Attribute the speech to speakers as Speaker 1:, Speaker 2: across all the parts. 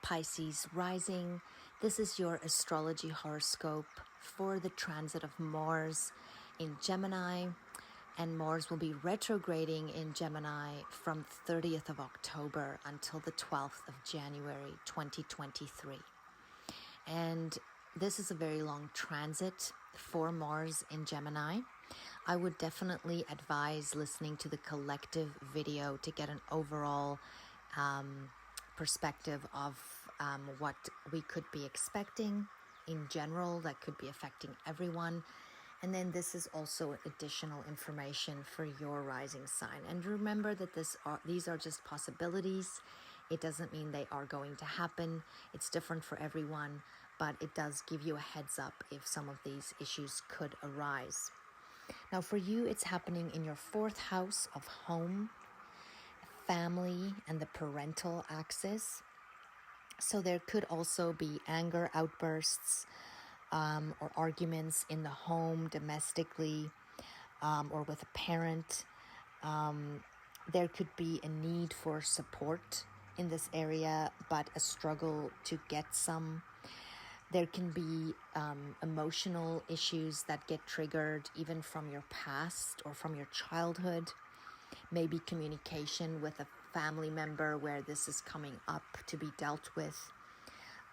Speaker 1: Pisces rising. This is your astrology horoscope for the transit of Mars in Gemini, and Mars will be retrograding in Gemini from 30th of October until the 12th of January 2023. And this is a very long transit for Mars in Gemini. I would definitely advise listening to the collective video to get an overall perspective of what we could be expecting in general that could be affecting everyone. And then this is also additional information for your rising sign. And remember that these are just possibilities. It doesn't mean they are going to happen. It's different for everyone, but it does give you a heads up if some of these issues could arise. Now for you, it's happening in your fourth house of home, family, and the parental axis. So there could also be anger outbursts or arguments in the home, domestically, or with a parent. There could be a need for support in this area, but a struggle to get some. There can be emotional issues that get triggered even from your past or from your childhood. Maybe communication with a family member where this is coming up to be dealt with.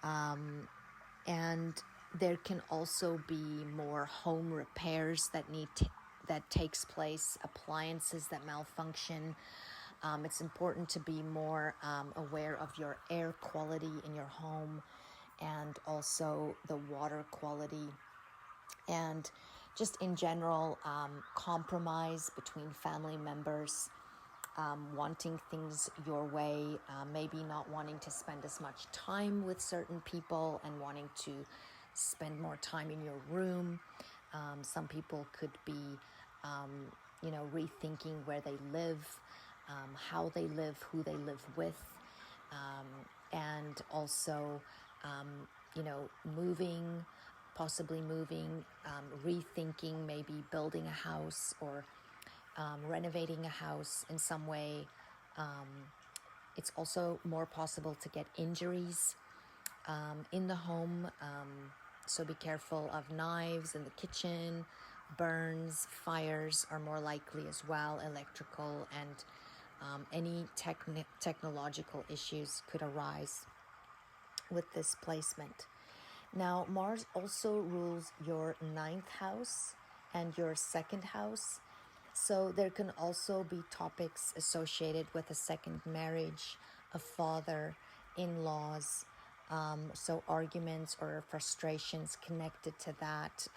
Speaker 1: And there can also be more home repairs that takes place, appliances that malfunction. It's important to be more aware of your air quality in your home and also the water quality. And just in general, compromise between family members, wanting things your way, maybe not wanting to spend as much time with certain people and wanting to spend more time in your room. Some people could be, rethinking where they live, how they live, who they live with, and also, possibly moving, rethinking, maybe building a house or renovating a house in some way. It's also more possible to get injuries in the home. So be careful of knives in the kitchen. Burns, fires are more likely as well. Electrical and any technological issues could arise with this placement. Now, Mars also rules your 9th house and your 2nd house. So there can also be topics associated with a second marriage, a father, in-laws, so arguments or frustrations connected to that,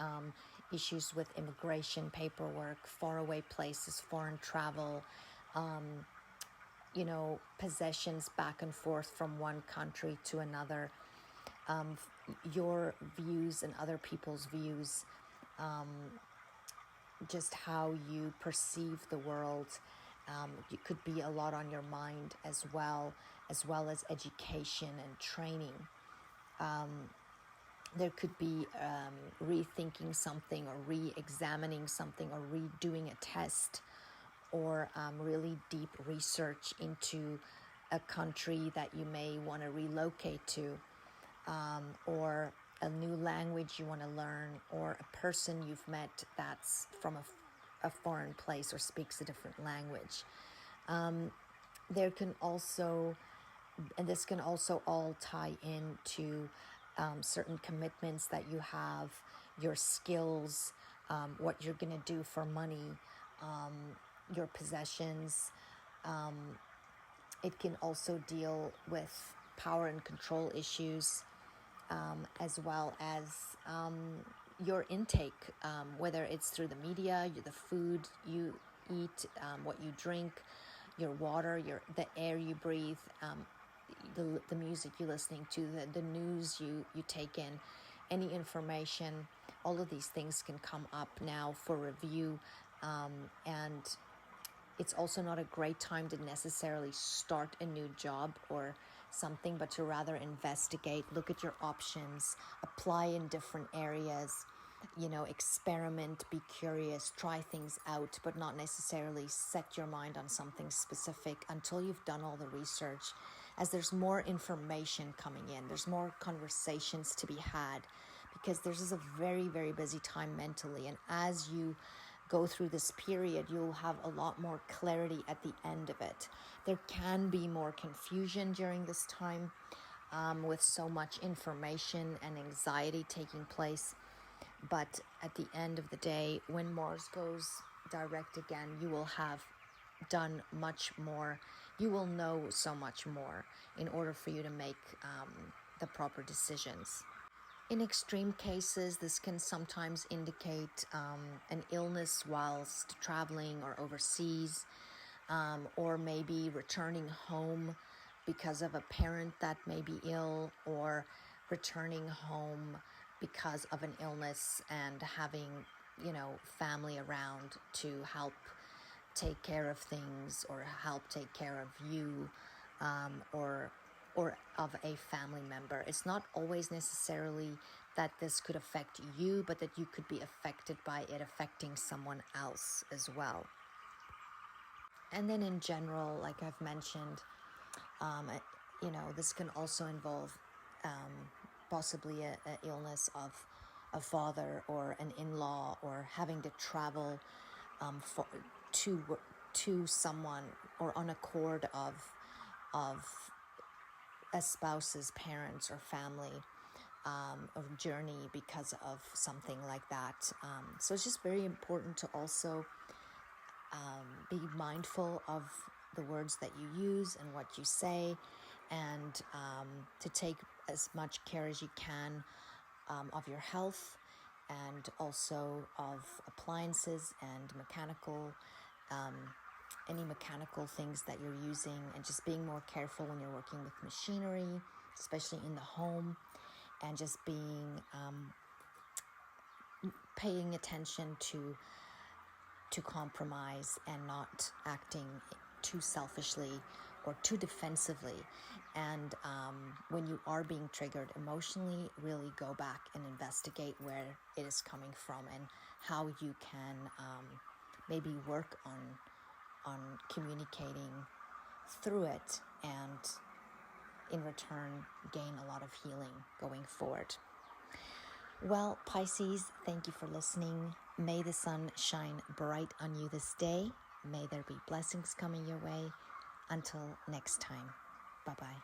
Speaker 1: issues with immigration, paperwork, faraway places, foreign travel, possessions back and forth from one country to another, your views and other people's views, just how you perceive the world. It could be a lot on your mind as well as education and training. There could be rethinking something or re-examining something or redoing a test, or really deep research into a country that you may want to relocate to, or a new language you want to learn, or a person you've met that's from a foreign place or speaks a different language. There can also, and this can also all tie into certain commitments that you have, your skills, what you're going to do for money, your possessions. It can also deal with power and control issues, as well as your intake, whether it's through the media, the food you eat, what you drink, your water, the air you breathe, the music you're listening to, the news you take in, any information. All of these things can come up now for review, and it's also not a great time to necessarily start a new job or something, but to rather investigate, look at your options, apply in different areas, experiment, be curious, try things out, but not necessarily set your mind on something specific until you've done all the research as there's more information coming in, there's more conversations to be had, because this is a very, very busy time mentally. And as you go through this period, you'll have a lot more clarity at the end of it. There can be more confusion during this time, with so much information and anxiety taking place. But at the end of the day, when Mars goes direct again, you will have done much more. You will know so much more in order for you to make the proper decisions. In extreme cases, this can sometimes indicate an illness whilst traveling or overseas, or maybe returning home because of a parent that may be ill, or returning home because of an illness and having, family around to help take care of things or help take care of you, or of a family member. It's not always necessarily that this could affect you, but that you could be affected by it affecting someone else as well. And then in general, like I've mentioned, this can also involve possibly a illness of a father or an in-law, or having to travel to someone, or on accord of a spouse's parents or family, or journey because of something like that. So it's just very important to also be mindful of the words that you use and what you say, and to take as much care as you can of your health, and also of appliances and any mechanical things that you're using, and just being more careful when you're working with machinery, especially in the home, and just paying attention to compromise, and not acting too selfishly or too defensively. And when you are being triggered emotionally, really go back and investigate where it is coming from, and how you can maybe work on communicating through it, and in return gain a lot of healing going forward. Well, Pisces, thank you for listening. May the sun shine bright on you this day. May there be blessings coming your way. Until next time, bye-bye.